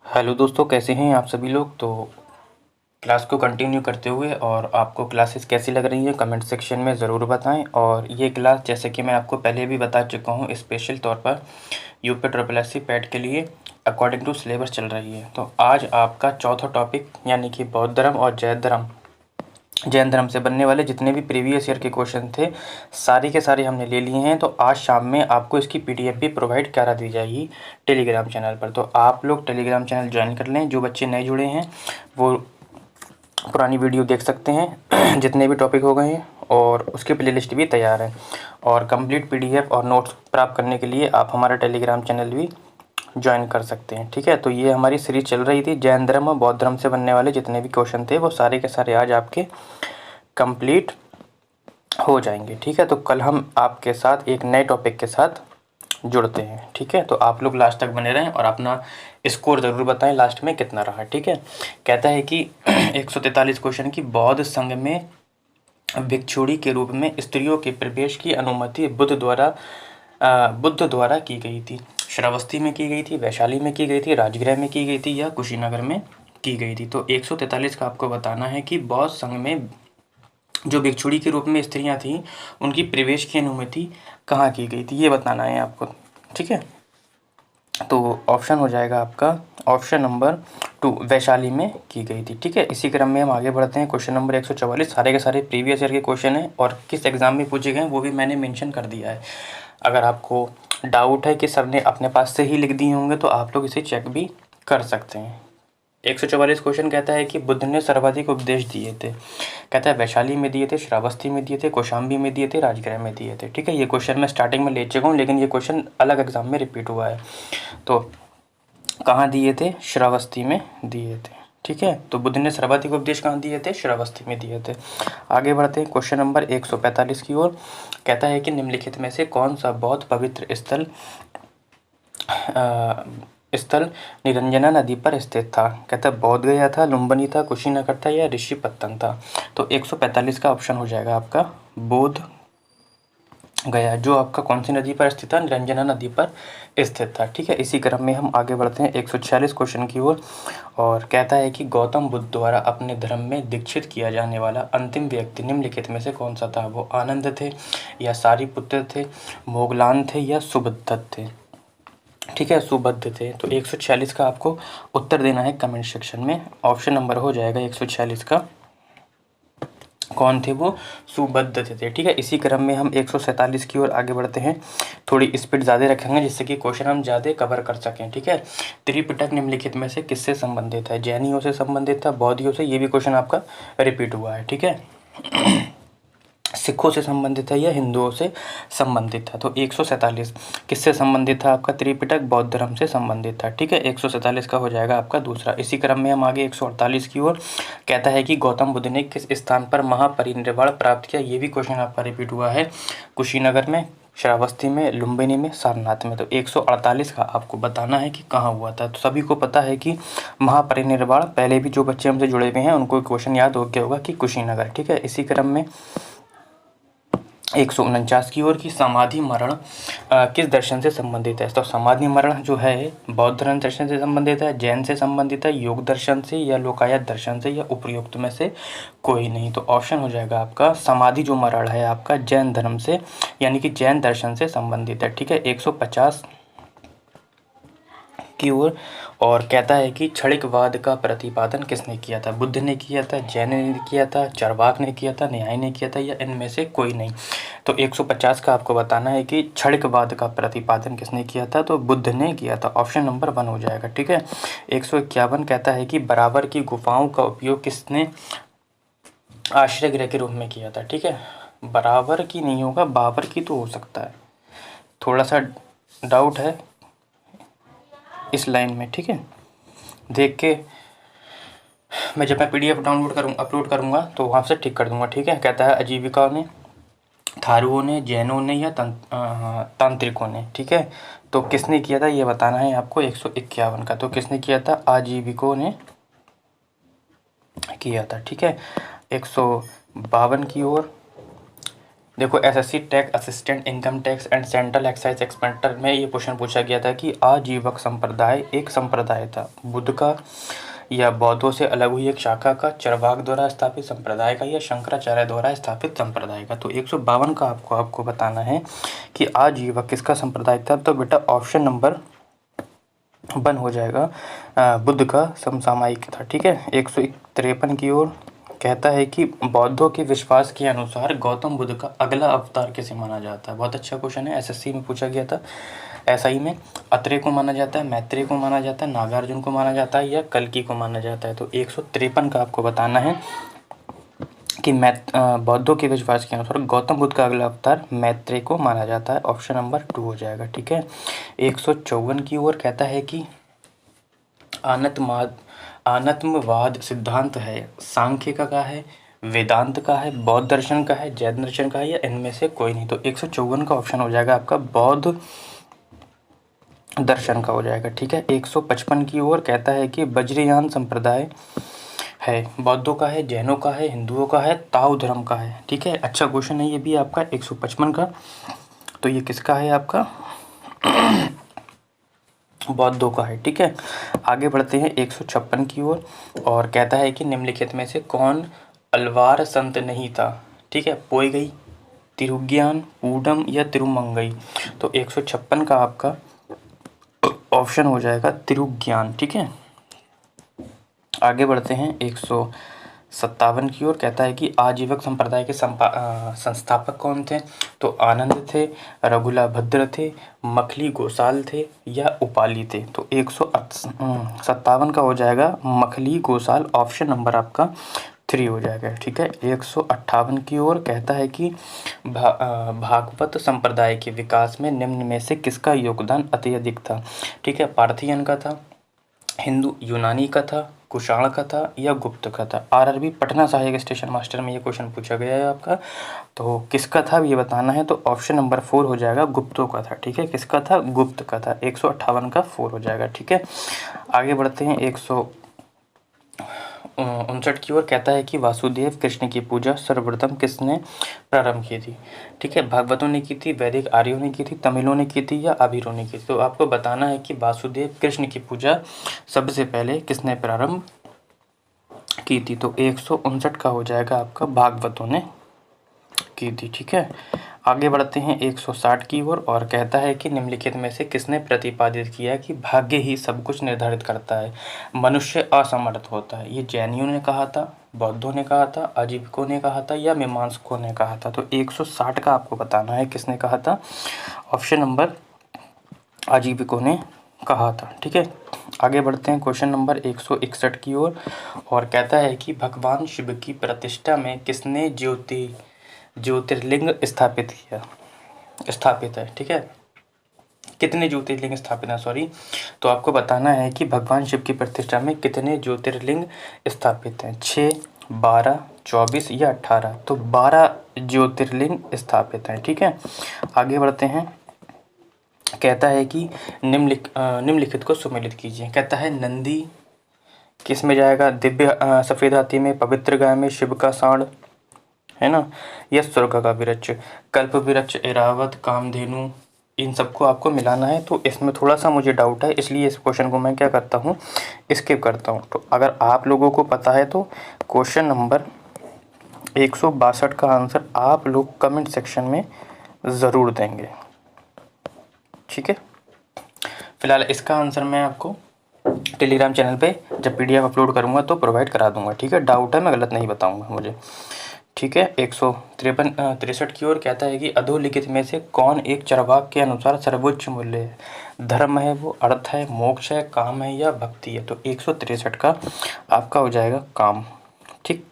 Hello दोस्तों, कैसे हैं आप सभी लोग। तो क्लास को कंटिन्यू करते हुए और आपको क्लासेस कैसी लग रही हैं कमेंट सेक्शन में ज़रूर बताएं। और ये क्लास जैसे कि मैं आपको पहले भी बता चुका हूँ स्पेशल तौर पर UP triple S C PET के लिए अकॉर्डिंग टू सिलेबस चल रही है। तो आज आपका चौथा टॉपिक यानी कि बौद्ध धर्म और जैन धर्म से बनने वाले जितने भी प्रीवियस ईयर के क्वेश्चन थे सारे के सारे हमने ले लिए हैं। तो आज शाम में आपको इसकी पीडीएफ भी प्रोवाइड करा दी जाएगी टेलीग्राम चैनल पर। तो आप लोग टेलीग्राम चैनल ज्वाइन कर लें। जो बच्चे नए जुड़े हैं वो पुरानी वीडियो देख सकते हैं जितने भी टॉपिक हो गए हैं, और उसकी प्लेलिस्ट भी तैयार है। और कंप्लीट पीडीएफ और नोट्स प्राप्त करने के लिए आप हमारा टेलीग्राम चैनल भी ज्वाइन कर सकते हैं। ठीक है, तो ये हमारी सीरीज चल रही थी जैन धर्म और बौद्ध धर्म से बनने वाले जितने भी क्वेश्चन थे वो सारे के सारे आज आपके कंप्लीट हो जाएंगे। ठीक है, तो कल हम आपके साथ एक नए टॉपिक के साथ जुड़ते हैं। ठीक है, तो आप लोग लास्ट तक बने रहें और अपना स्कोर ज़रूर बताएं लास्ट में कितना रहा। ठीक है, कहता है कि 143 क्वेश्चन की बौद्ध संघ में भिक्षुणी के रूप में स्त्रियों के प्रवेश की अनुमति बुद्ध द्वारा की गई थी। श्रावस्ती में की गई थी, वैशाली में की गई थी, राजगृह में की गई थी या कुशीनगर में की गई थी। तो 143 का आपको बताना है कि बौद्ध संघ में जो भिक्षुणी के रूप में स्त्रियां थीं उनकी प्रवेश की अनुमति कहाँ की गई थी ये बताना है आपको। ठीक है, तो ऑप्शन हो जाएगा आपका ऑप्शन नंबर 2 वैशाली में की गई थी। ठीक है, इसी क्रम में हम आगे बढ़ते हैं। क्वेश्चन नंबर 144 सारे के सारे प्रीवियस ईयर के क्वेश्चन हैं और किस एग्ज़ाम में पूछे गए वो भी मैंने मेंशन कर दिया है। अगर आपको डाउट है कि सर ने अपने पास से ही लिख दिए होंगे तो आप लोग इसे चेक भी कर सकते हैं। 144 क्वेश्चन कहता है कि बुद्ध ने सर्वाधिक उपदेश दिए थे। कहता है वैशाली में दिए थे, श्रावस्ती में दिए थे, कौशाम्बी में दिए थे, राजगृह में दिए थे। ठीक है, ये क्वेश्चन मैं स्टार्टिंग में ले चुका हूँ लेकिन ये क्वेश्चन अलग एग्जाम में रिपीट हुआ है। तो कहाँ दिए थे? श्रावस्ती में दिए थे। ठीक है, तो बुद्ध ने सर्वाधिक उपदेश कहाँ दिए थे? श्रावस्ती में दिए थे। आगे बढ़ते हैं क्वेश्चन नंबर 145 की ओर। कहता है कि निम्नलिखित में से कौन सा बहुत पवित्र स्थल निरंजना नदी पर स्थित था। कहता है बोध गया था, लुम्बिनी था, कुशीनगर था या ऋषिपत्तन था। तो 145 का ऑप्शन हो जाएगा आपका बोध गया, जो आपका कौन सी नदी पर स्थित था? निरंजना नदी पर स्थित था। ठीक है, इसी क्रम में हम आगे बढ़ते हैं 146 क्वेश्चन की ओर। और कहता है कि गौतम बुद्ध द्वारा अपने धर्म में दीक्षित किया जाने वाला अंतिम व्यक्ति निम्नलिखित में से कौन सा था? वो आनंद थे या सारिपुत्र थे, मोगलान थे या सुबुद्ध थे। ठीक है, सुबुद्ध थे। तो 146 का आपको उत्तर देना है कमेंट सेक्शन में। ऑप्शन नंबर हो जाएगा 146 का कौन थे? वो सुबुद्ध थे। ठीक है, इसी क्रम में हम 147 की ओर आगे बढ़ते हैं। थोड़ी स्पीड ज़्यादा रखेंगे जिससे कि क्वेश्चन हम ज़्यादा कवर कर सकें। ठीक है, त्रिपिटक निम्नलिखित में से किससे संबंधित है? जैनियों से संबंधित था, बौद्धियों से? ये भी क्वेश्चन आपका रिपीट हुआ है। ठीक है, सिखों से संबंधित है या हिंदुओं से संबंधित था? तो 147 किससे संबंधित था आपका? त्रिपिटक बौद्ध धर्म से संबंधित था। ठीक है, 147 का हो जाएगा आपका दूसरा। इसी क्रम में हम आगे 148 की ओर। कहता है कि गौतम बुद्ध ने किस स्थान पर महापरिनिर्वाण प्राप्त किया? ये भी क्वेश्चन आपका रिपीट हुआ है। कुशीनगर में, श्रावस्ती में, लुम्बिनी में, सारनाथ में। तो 148 का आपको बताना है कि कहाँ हुआ था। तो सभी को पता है कि महापरिनिर्वाण, पहले भी जो बच्चे हमसे जुड़े हुए हैं उनको क्वेश्चन याद हो गया होगा कि कुशीनगर। ठीक है, इसी क्रम में 149 की ओर की समाधि मरण किस दर्शन से संबंधित है? तो समाधि मरण जो है बौद्ध धर्म दर्शन से संबंधित है, जैन से संबंधित है, योग दर्शन से या लोकायत दर्शन से या उपयुक्त में से कोई नहीं। तो ऑप्शन हो जाएगा आपका समाधि जो मरण है आपका जैन धर्म से यानी कि जैन दर्शन से संबंधित है। ठीक है, 150 की ओर। और कहता है कि क्षणिकवाद का प्रतिपादन किसने किया था? बुद्ध ने किया था, जैन ने किया था, चार्वाक ने किया था, न्याय ने किया था या इनमें से कोई नहीं। तो 150 का आपको बताना है कि क्षणिकवाद का प्रतिपादन किसने किया था? तो बुद्ध ने किया था। ऑप्शन नंबर 1 हो जाएगा। ठीक है, 151 कहता है कि बराबर की गुफाओं का उपयोग किसने आश्रय गृह के रूप में किया था? ठीक है, बराबर की नहीं होगा, बाबर की तो हो सकता है, थोड़ा सा डाउट है इस लाइन में। ठीक है, देख के मैं जब मैं पीडीएफ अपलोड करूँगा तो वहाँ से ठीक कर दूँगा। ठीक है, कहता है आजीविकाओं ने, थारुओं ने, जैनों ने या तांत्रिकों ने। ठीक है, तो किसने किया था ये बताना है आपको 151 का। तो किसने किया था? आजीविकों ने किया था। ठीक है, 152 की ओर। देखो SSC tax assistant, income tax and central excise inspector में ये क्वेश्चन पूछा गया था कि आजीवक संप्रदाय एक संप्रदाय था, बुद्ध का या बौद्धों से अलग हुई एक शाखा का, चरवाक द्वारा स्थापित संप्रदाय का या शंकराचार्य द्वारा स्थापित संप्रदाय का। तो 152 का आपको बताना है कि आजीवक किसका संप्रदाय था। तो बेटा ऑप्शन नंबर 1 हो जाएगा, बुद्ध का समसामयिक था। ठीक है, 153 की ओर कहता है कि बौद्धों के विश्वास के अनुसार गौतम बुद्ध का अगला अवतार किसे माना जाता है। बहुत अच्छा क्वेश्चन है, एसएससी में पूछा गया था। ऐसा में अत्रेय को माना जाता है, मैत्रेय को माना जाता है, नागार्जुन को माना जाता है या कल्कि को माना जाता है। तो 153 का आपको बताना है कि बौद्धों के विश्वास के अनुसार गौतम बुद्ध का अगला अवतार मैत्रेय को माना जाता है। ऑप्शन नंबर 2 हो जाएगा। ठीक है, 154 की ओर कहता है कि आनत्मवाद सिद्धांत है सांख्य का है, वेदांत का है, बौद्ध दर्शन का है, जैन दर्शन का है या इनमें से कोई नहीं। तो 154 का ऑप्शन हो जाएगा आपका बौद्ध दर्शन का हो जाएगा। ठीक है, 155 की ओर कहता है कि वज्रयान संप्रदाय है, बौद्धों का है, जैनों का है, हिंदुओं का है, ताओ धर्म का है। ठीक है, अच्छा क्वेश्चन है ये भी आपका 155 का। तो ये किसका है आपका बौद्धों का है। ठीक है, आगे बढ़ते हैं 156 की ओर और कहता है कि निम्नलिखित में से कौन अलवार संत नहीं था। ठीक है, पोईगई, तिरुज्ञान, पूडम या तिरुमंगई। तो 156 का आपका ऑप्शन हो जाएगा तिरुज्ञान। ठीक है, आगे बढ़ते हैं 157 की ओर कहता है कि आजीवक संप्रदाय के संस्थापक कौन थे। तो आनंद थे, रघुला भद्र थे, मखली गोसाल थे या उपाली थे। तो 157 का हो जाएगा मखली गोसाल। ऑप्शन नंबर आपका 3 हो जाएगा। ठीक है, 158 की ओर कहता है कि भागवत संप्रदाय के विकास में निम्न में से किसका योगदान अत्यधिक था। ठीक है, पार्थियन का था, हिंदू यूनानी का था, कुषाण का था या गुप्त का था। आरआरबी पटना सहायक स्टेशन मास्टर में ये क्वेश्चन पूछा गया है आपका। तो किसका था ये बताना है। तो ऑप्शन नंबर 4 हो जाएगा गुप्तों का था। ठीक है, किसका था, गुप्त का था। 158 का 4 हो जाएगा। ठीक है, आगे बढ़ते हैं 159 की ओर कहता है कि वासुदेव कृष्ण की पूजा सर्वप्रथम किसने प्रारंभ की थी। ठीक है, भागवतों ने की थी, वैदिक आर्यों ने की थी, तमिलों ने की थी या आभीरों ने की थी। तो आपको बताना है कि वासुदेव कृष्ण की पूजा सबसे पहले किसने प्रारंभ की थी। तो 159 का हो जाएगा आपका भागवतों ने की थी। ठीक है, आगे बढ़ते हैं 160 की ओर और कहता है कि निम्नलिखित में से किसने प्रतिपादित किया कि भाग्य ही सब कुछ निर्धारित करता है, मनुष्य असमर्थ होता है। ये जैनियों ने कहा था, बौद्धों ने कहा था, आजीविकों ने कहा था या मीमांसकों ने कहा था। तो 160 का आपको बताना है किसने कहा था। ऑप्शन नंबर आजीविकों ने कहा था। ठीक है, आगे बढ़ते हैं क्वेश्चन नंबर 161 की ओर और कहता है कि भगवान शिव की प्रतिष्ठा में किसने ज्योतिर्लिंग स्थापित है। ठीक है, कितने ज्योतिर्लिंग स्थापित हैं, सॉरी। तो आपको बताना है कि भगवान शिव की प्रतिष्ठा में कितने ज्योतिर्लिंग स्थापित हैं, 6, 12, 24 या 18। तो 12 ज्योतिर्लिंग स्थापित हैं। ठीक है, आगे बढ़ते हैं। कहता है कि निम्नलिखित को सुमेलित कीजिए। कहता है नंदी किस में जाएगा, दिव्य सफ़ेद हाथी में, पवित्र गाय में, शिव का सांड है ना, या स्वर्ग का वृक्ष, कल्प वृक्ष, ऐरावत, कामधेनु, इन सबको आपको मिलाना है। तो इसमें थोड़ा सा मुझे डाउट है, इसलिए इस क्वेश्चन को मैं क्या करता हूँ, स्किप करता हूँ। तो अगर आप लोगों को पता है तो क्वेश्चन नंबर 162 का आंसर आप लोग कमेंट सेक्शन में ज़रूर देंगे। ठीक है, फिलहाल इसका आंसर मैं आपको टेलीग्राम चैनल पे जब PDF अपलोड करूँगा तो प्रोवाइड करा दूँगा। ठीक है, डाउट है मैं गलत नहीं बताऊँगा मुझे। ठीक है, 163 की ओर कहता है कि अधोलिखित में से कौन एक चरवाक के अनुसार सर्वोच्च मूल्य है। धर्म है वो, अर्थ है, मोक्ष है, काम है या भक्ति है। तो 163 का आपका हो जाएगा काम। ठीक,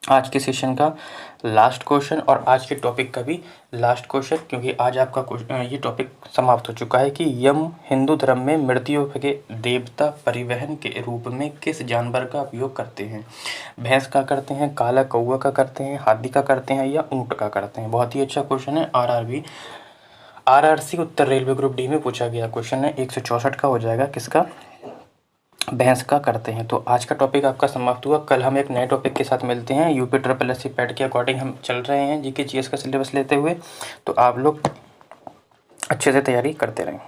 आज के सेशन का लास्ट क्वेश्चन और आज के टॉपिक का भी लास्ट क्वेश्चन, क्योंकि आज आपका ये टॉपिक समाप्त हो चुका है कि यम हिंदू धर्म में मृत्यु के देवता परिवहन के रूप में किस जानवर का उपयोग करते हैं। भैंस का करते हैं, काला कौवा का करते हैं, हाथी का करते हैं या ऊँट का करते हैं। बहुत ही अच्छा क्वेश्चन है, RRC उत्तर रेलवे ग्रुप D में पूछा गया क्वेश्चन है। 164 का हो जाएगा किसका, भैंस का करते हैं। तो आज का टॉपिक आपका समाप्त हुआ। कल हम एक नए टॉपिक के साथ मिलते हैं। UP triple S C PET के अकॉर्डिंग हम चल रहे हैं जीके जीएस का सिलेबस लेते हुए। तो आप लोग अच्छे से तैयारी करते रहें।